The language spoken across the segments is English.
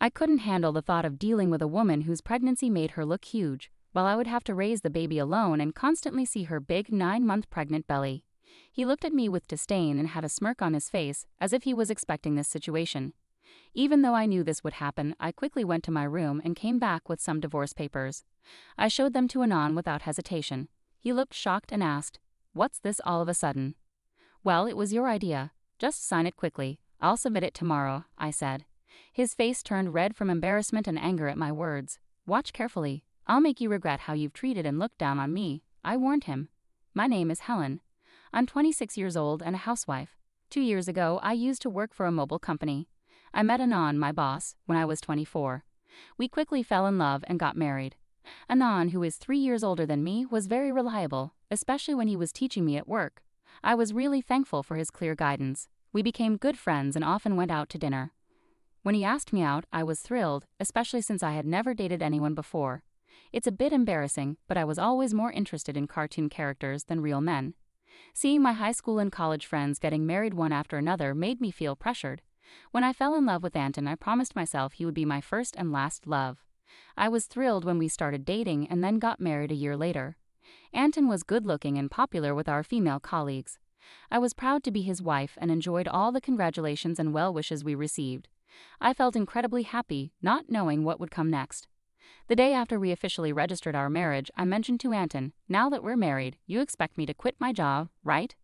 I couldn't handle the thought of dealing with a woman whose pregnancy made her look huge, while I would have to raise the baby alone and constantly see her big 9-month pregnant belly. He looked at me with disdain and had a smirk on his face, as if he was expecting this situation. Even though I knew this would happen, I quickly went to my room and came back with some divorce papers. I showed them to Anand without hesitation. He looked shocked and asked, "What's this all of a sudden?" "Well, it was your idea. Just sign it quickly. I'll submit it tomorrow," I said. His face turned red from embarrassment and anger at my words. "Watch carefully. I'll make you regret how you've treated and looked down on me," I warned him. "My name is Helen. I'm 26 years old and a housewife. 2 years ago, I used to work for a mobile company. I met Anand, my boss, when I was 24. We quickly fell in love and got married. Anand, who is 3 years older than me, was very reliable, especially when he was teaching me at work. I was really thankful for his clear guidance. We became good friends and often went out to dinner. When he asked me out, I was thrilled, especially since I had never dated anyone before. It's a bit embarrassing, but I was always more interested in cartoon characters than real men. Seeing my high school and college friends getting married one after another made me feel pressured. When I fell in love with Anton, I promised myself he would be my first and last love. I was thrilled when we started dating and then got married a year later. Anton was good-looking and popular with our female colleagues. I was proud to be his wife and enjoyed all the congratulations and well wishes we received. I felt incredibly happy, not knowing what would come next. The day after we officially registered our marriage, I mentioned to Anton, "Now that we're married, you expect me to quit my job, right?"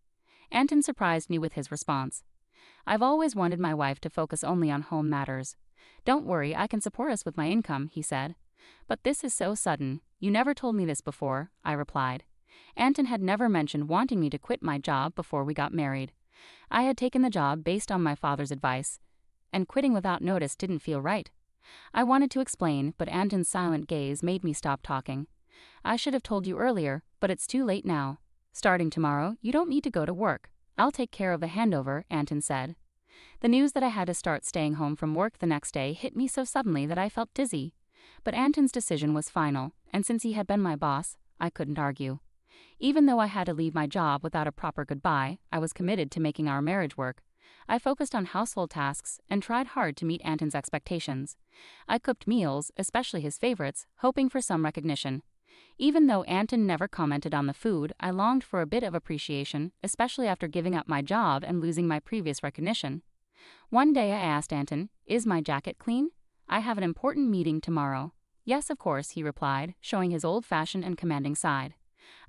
Anton surprised me with his response. "I've always wanted my wife to focus only on home matters. Don't worry, I can support us with my income," he said. "But this is so sudden. You never told me this before," I replied. Anton had never mentioned wanting me to quit my job before we got married. I had taken the job based on my father's advice, and quitting without notice didn't feel right. I wanted to explain, but Anton's silent gaze made me stop talking. "I should have told you earlier, but it's too late now. Starting tomorrow, you don't need to go to work. I'll take care of the handover," Anton said. The news that I had to start staying home from work the next day hit me so suddenly that I felt dizzy. But Anton's decision was final, and since he had been my boss, I couldn't argue. Even though I had to leave my job without a proper goodbye, I was committed to making our marriage work. I focused on household tasks and tried hard to meet Anton's expectations. I cooked meals, especially his favorites, hoping for some recognition. Even though Anton never commented on the food, I longed for a bit of appreciation, especially after giving up my job and losing my previous recognition. One day I asked Anton, "Is my jacket clean? I have an important meeting tomorrow." "Yes, of course," he replied, showing his old-fashioned and commanding side.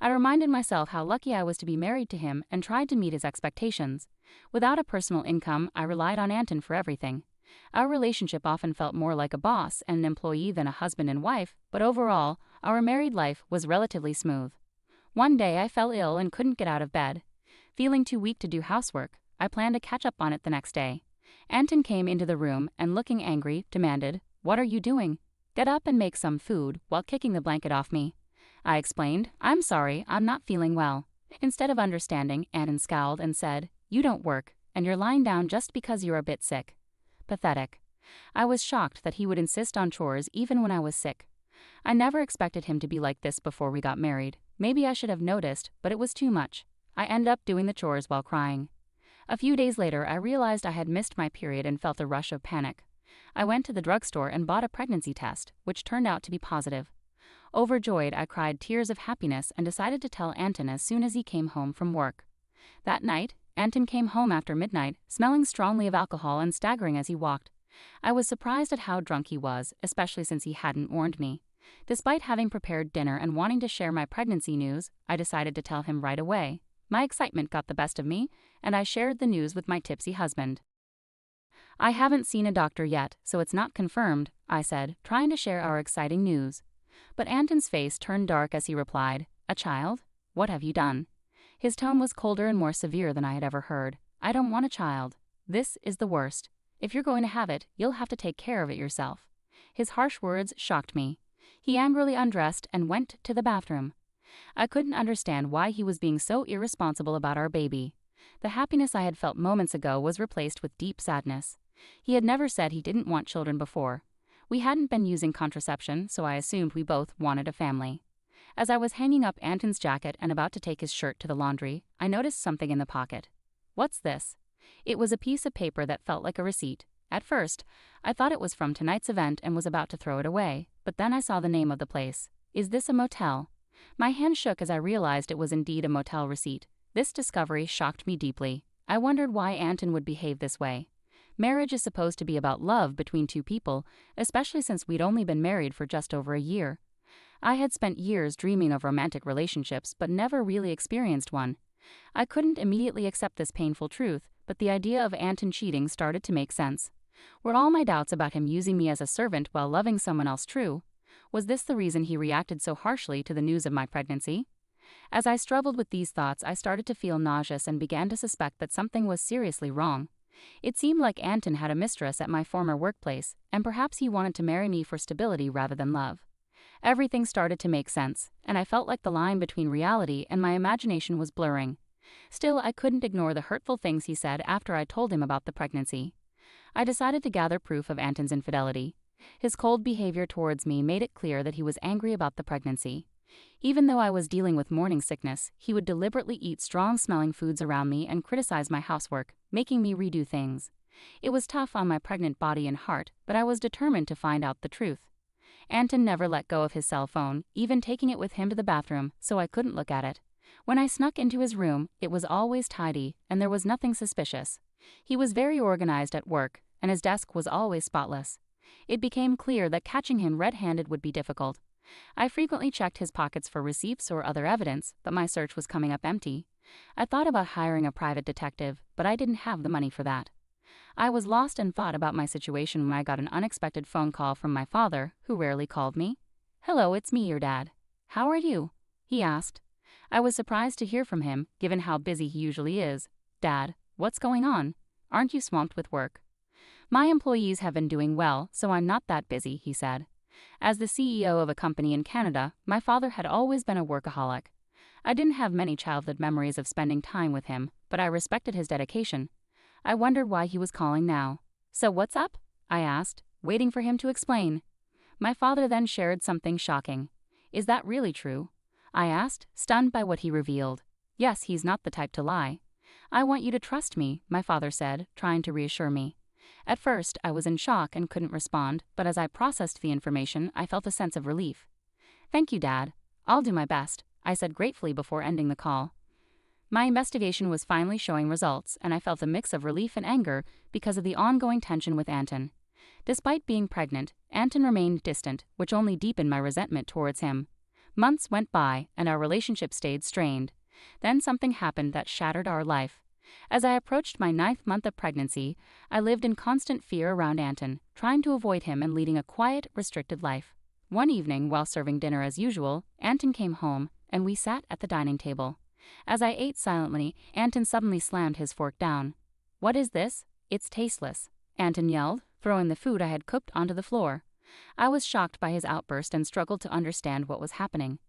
I reminded myself how lucky I was to be married to him and tried to meet his expectations. Without a personal income, I relied on Anton for everything. Our relationship often felt more like a boss and an employee than a husband and wife, but overall, our married life was relatively smooth. One day I fell ill and couldn't get out of bed. Feeling too weak to do housework, I planned to catch up on it the next day. Anton came into the room and, looking angry, demanded, "What are you doing? Get up and make some food," while kicking the blanket off me. I explained, "I'm sorry, I'm not feeling well." Instead of understanding, Anton scowled and said, "You don't work, and you're lying down just because you're a bit sick." Pathetic. I was shocked that he would insist on chores even when I was sick. I never expected him to be like this before we got married. Maybe I should have noticed, but it was too much. I ended up doing the chores while crying. A few days later, I realized I had missed my period and felt a rush of panic. I went to the drugstore and bought a pregnancy test, which turned out to be positive. Overjoyed, I cried tears of happiness and decided to tell Anton as soon as he came home from work. That night, Anton came home after midnight, smelling strongly of alcohol and staggering as he walked. I was surprised at how drunk he was, especially since he hadn't warned me. Despite having prepared dinner and wanting to share my pregnancy news, I decided to tell him right away. My excitement got the best of me, and I shared the news with my tipsy husband. "I haven't seen a doctor yet, so it's not confirmed," I said, trying to share our exciting news. But Anton's face turned dark as he replied, "A child? What have you done?" His tone was colder and more severe than I had ever heard. "I don't want a child. This is the worst. If you're going to have it, you'll have to take care of it yourself." His harsh words shocked me. He angrily undressed and went to the bathroom. I couldn't understand why he was being so irresponsible about our baby. The happiness I had felt moments ago was replaced with deep sadness. He had never said he didn't want children before. We hadn't been using contraception, so I assumed we both wanted a family. As I was hanging up Anton's jacket and about to take his shirt to the laundry, I noticed something in the pocket. "What's this?" It was a piece of paper that felt like a receipt. At first, I thought it was from tonight's event and was about to throw it away, but then I saw the name of the place. Is this a motel? My hand shook as I realized it was indeed a motel receipt. This discovery shocked me deeply. I wondered why Anton would behave this way. Marriage is supposed to be about love between two people, especially since we'd only been married for just over a year. I had spent years dreaming of romantic relationships but never really experienced one. I couldn't immediately accept this painful truth, but the idea of Anton cheating started to make sense. Were all my doubts about him using me as a servant while loving someone else true? Was this the reason he reacted so harshly to the news of my pregnancy? As I struggled with these thoughts, I started to feel nauseous and began to suspect that something was seriously wrong. It seemed like Anton had a mistress at my former workplace, and perhaps he wanted to marry me for stability rather than love. Everything started to make sense, and I felt like the line between reality and my imagination was blurring. Still, I couldn't ignore the hurtful things he said after I told him about the pregnancy. I decided to gather proof of Anton's infidelity. His cold behavior towards me made it clear that he was angry about the pregnancy. Even though I was dealing with morning sickness, he would deliberately eat strong-smelling foods around me and criticize my housework, making me redo things. It was tough on my pregnant body and heart, but I was determined to find out the truth. Anton never let go of his cell phone, even taking it with him to the bathroom, so I couldn't look at it. When I snuck into his room, it was always tidy, and there was nothing suspicious. He was very organized at work, and his desk was always spotless. It became clear that catching him red-handed would be difficult. I frequently checked his pockets for receipts or other evidence, but my search was coming up empty. I thought about hiring a private detective, but I didn't have the money for that. I was lost in thought about my situation when I got an unexpected phone call from my father, who rarely called me. "Hello, it's me, your dad. How are you?" he asked. I was surprised to hear from him, given how busy he usually is. "Dad, what's going on? Aren't you swamped with work?" "My employees have been doing well, so I'm not that busy," he said. As the CEO of a company in Canada, my father had always been a workaholic. I didn't have many childhood memories of spending time with him, but I respected his dedication. I wondered why he was calling now. "So what's up?" I asked, waiting for him to explain. My father then shared something shocking. "Is that really true?" I asked, stunned by what he revealed. "Yes, he's not the type to lie." "I want you to trust me," my father said, trying to reassure me. At first, I was in shock and couldn't respond, but as I processed the information, I felt a sense of relief. "Thank you, Dad. I'll do my best," I said gratefully before ending the call. My investigation was finally showing results, and I felt a mix of relief and anger because of the ongoing tension with Anton. Despite being pregnant, Anton remained distant, which only deepened my resentment towards him. Months went by, and our relationship stayed strained. Then something happened that shattered our life. As I approached my 9th month of pregnancy, I lived in constant fear around Anton, trying to avoid him and leading a quiet, restricted life. One evening, while serving dinner as usual, Anton came home, and we sat at the dining table. As I ate silently, Anton suddenly slammed his fork down. "What is this? It's tasteless," Anton yelled, throwing the food I had cooked onto the floor. I was shocked by his outburst and struggled to understand what was happening.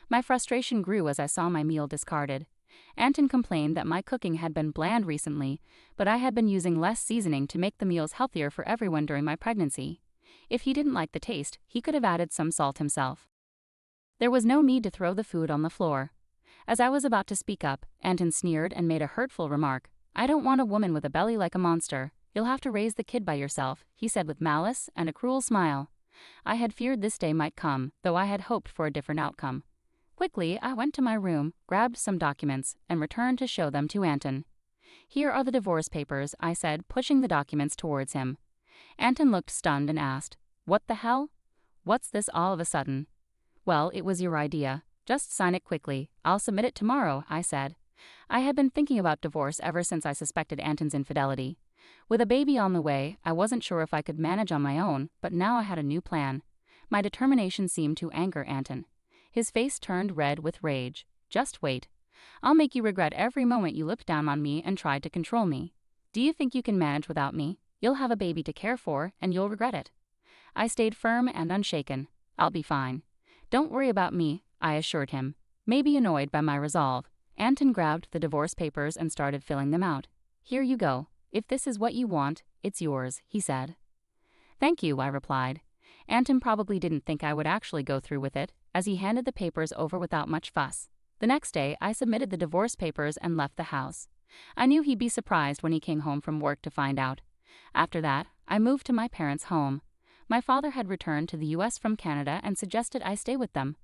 My frustration grew as I saw my meal discarded. Anton complained that my cooking had been bland recently, but I had been using less seasoning to make the meals healthier for everyone during my pregnancy. If he didn't like the taste, he could have added some salt himself. There was no need to throw the food on the floor. As I was about to speak up, Anton sneered and made a hurtful remark. "I don't want a woman with a belly like a monster. You'll have to raise the kid by yourself," he said with malice and a cruel smile. I had feared this day might come, though I had hoped for a different outcome. Quickly, I went to my room, grabbed some documents, and returned to show them to Anton. "Here are the divorce papers," I said, pushing the documents towards him. Anton looked stunned and asked, "What the hell? What's this all of a sudden?" "Well, it was your idea. Just sign it quickly. I'll submit it tomorrow," I said. I had been thinking about divorce ever since I suspected Anton's infidelity. With a baby on the way, I wasn't sure if I could manage on my own, but now I had a new plan. My determination seemed to anger Anton. His face turned red with rage. "Just wait. I'll make you regret every moment you looked down on me and tried to control me. Do you think you can manage without me? You'll have a baby to care for, and you'll regret it." I stayed firm and unshaken. "I'll be fine. Don't worry about me," I assured him. Maybe annoyed by my resolve, Anton grabbed the divorce papers and started filling them out. "Here you go. If this is what you want, it's yours," he said. "Thank you," I replied. Anton probably didn't think I would actually go through with it, as he handed the papers over without much fuss. The next day, I submitted the divorce papers and left the house. I knew he'd be surprised when he came home from work to find out. After that, I moved to my parents' home. My father had returned to the US from Canada and suggested I stay with them.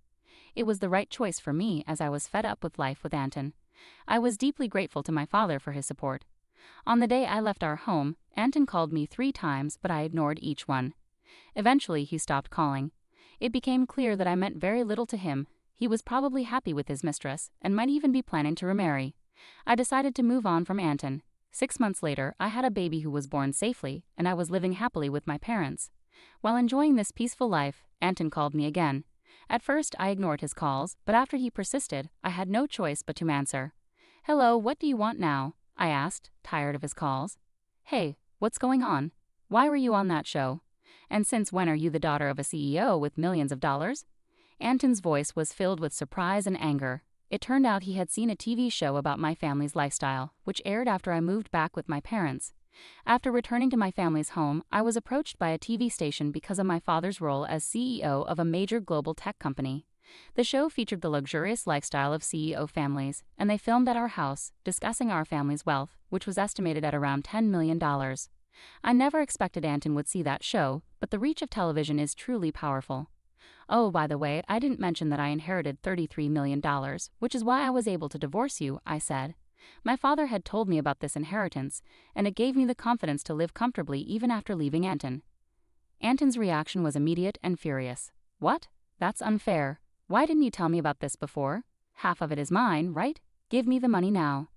It was the right choice for me as I was fed up with life with Anton. I was deeply grateful to my father for his support. On the day I left our home, Anton called me 3 times, but I ignored each one. Eventually, he stopped calling. It became clear that I meant very little to him. He was probably happy with his mistress and might even be planning to remarry. I decided to move on from Anton. 6 months later, I had a baby who was born safely, and I was living happily with my parents. While enjoying this peaceful life, Anton called me again. At first, I ignored his calls, but after he persisted, I had no choice but to answer. "Hello, what do you want now?" I asked, tired of his calls. "Hey, what's going on? Why were you on that show? And since when are you the daughter of a CEO with millions of dollars?" Anton's voice was filled with surprise and anger. It turned out he had seen a TV show about my family's lifestyle, which aired after I moved back with my parents. After returning to my family's home, I was approached by a TV station because of my father's role as CEO of a major global tech company. The show featured the luxurious lifestyle of CEO families, and they filmed at our house, discussing our family's wealth, which was estimated at around $10 million. I never expected Anton would see that show, but the reach of television is truly powerful. "Oh, by the way, I didn't mention that I inherited $33 million, which is why I was able to divorce you," I said. My father had told me about this inheritance, and it gave me the confidence to live comfortably even after leaving Anton. Anton's reaction was immediate and furious. "What? That's unfair. Why didn't you tell me about this before? Half of it is mine, right? Give me the money now."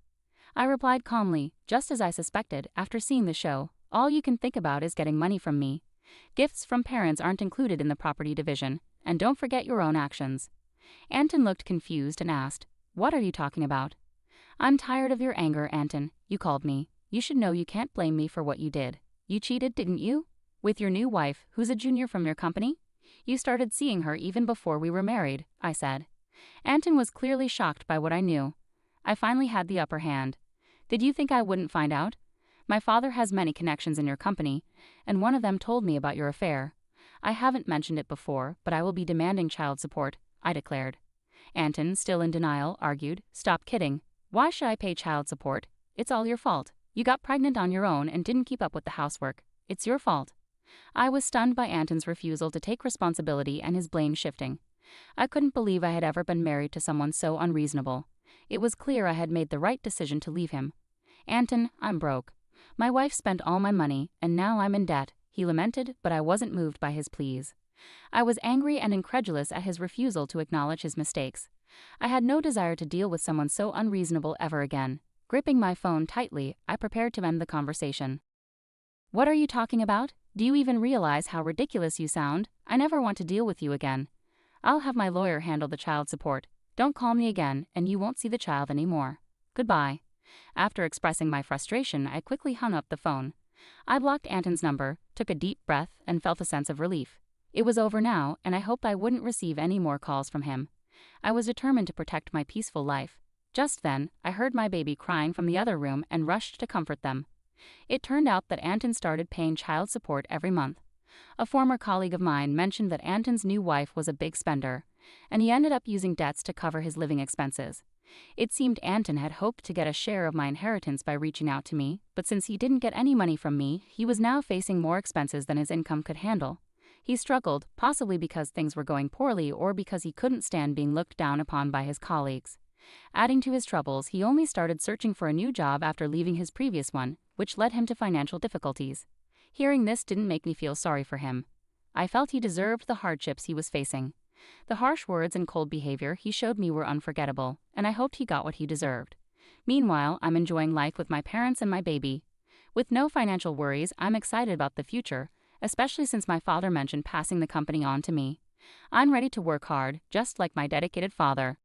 I replied calmly, just as I suspected after seeing the show. "All you can think about is getting money from me. Gifts from parents aren't included in the property division, and don't forget your own actions." Anton looked confused and asked, "What are you talking about?" "I'm tired of your anger, Anton. You called me. You should know you can't blame me for what you did. You cheated, didn't you? With your new wife, who's a junior from your company? You started seeing her even before we were married," I said. Anton was clearly shocked by what I knew. I finally had the upper hand. "Did you think I wouldn't find out? My father has many connections in your company, and one of them told me about your affair. I haven't mentioned it before, but I will be demanding child support," I declared. Anton, still in denial, argued, "Stop kidding. Why should I pay child support? It's all your fault. You got pregnant on your own and didn't keep up with the housework. It's your fault." I was stunned by Anton's refusal to take responsibility and his blame shifting. I couldn't believe I had ever been married to someone so unreasonable. It was clear I had made the right decision to leave him. "Anton, I'm broke. My wife spent all my money, and now I'm in debt," he lamented, but I wasn't moved by his pleas. I was angry and incredulous at his refusal to acknowledge his mistakes. I had no desire to deal with someone so unreasonable ever again. Gripping my phone tightly, I prepared to end the conversation. "What are you talking about? Do you even realize how ridiculous you sound? I never want to deal with you again. I'll have my lawyer handle the child support. Don't call me again, and you won't see the child anymore. Goodbye." After expressing my frustration, I quickly hung up the phone. I blocked Anton's number, took a deep breath, and felt a sense of relief. It was over now, and I hoped I wouldn't receive any more calls from him. I was determined to protect my peaceful life. Just then, I heard my baby crying from the other room and rushed to comfort them. It turned out that Anton started paying child support every month. A former colleague of mine mentioned that Anton's new wife was a big spender, and he ended up using debts to cover his living expenses. It seemed Anton had hoped to get a share of my inheritance by reaching out to me, but since he didn't get any money from me, he was now facing more expenses than his income could handle. He struggled, possibly because things were going poorly or because he couldn't stand being looked down upon by his colleagues. Adding to his troubles, he only started searching for a new job after leaving his previous one, which led him to financial difficulties. Hearing this didn't make me feel sorry for him. I felt he deserved the hardships he was facing. The harsh words and cold behavior he showed me were unforgettable, and I hoped he got what he deserved. Meanwhile, I'm enjoying life with my parents and my baby. With no financial worries, I'm excited about the future, especially since my father mentioned passing the company on to me. I'm ready to work hard, just like my dedicated father.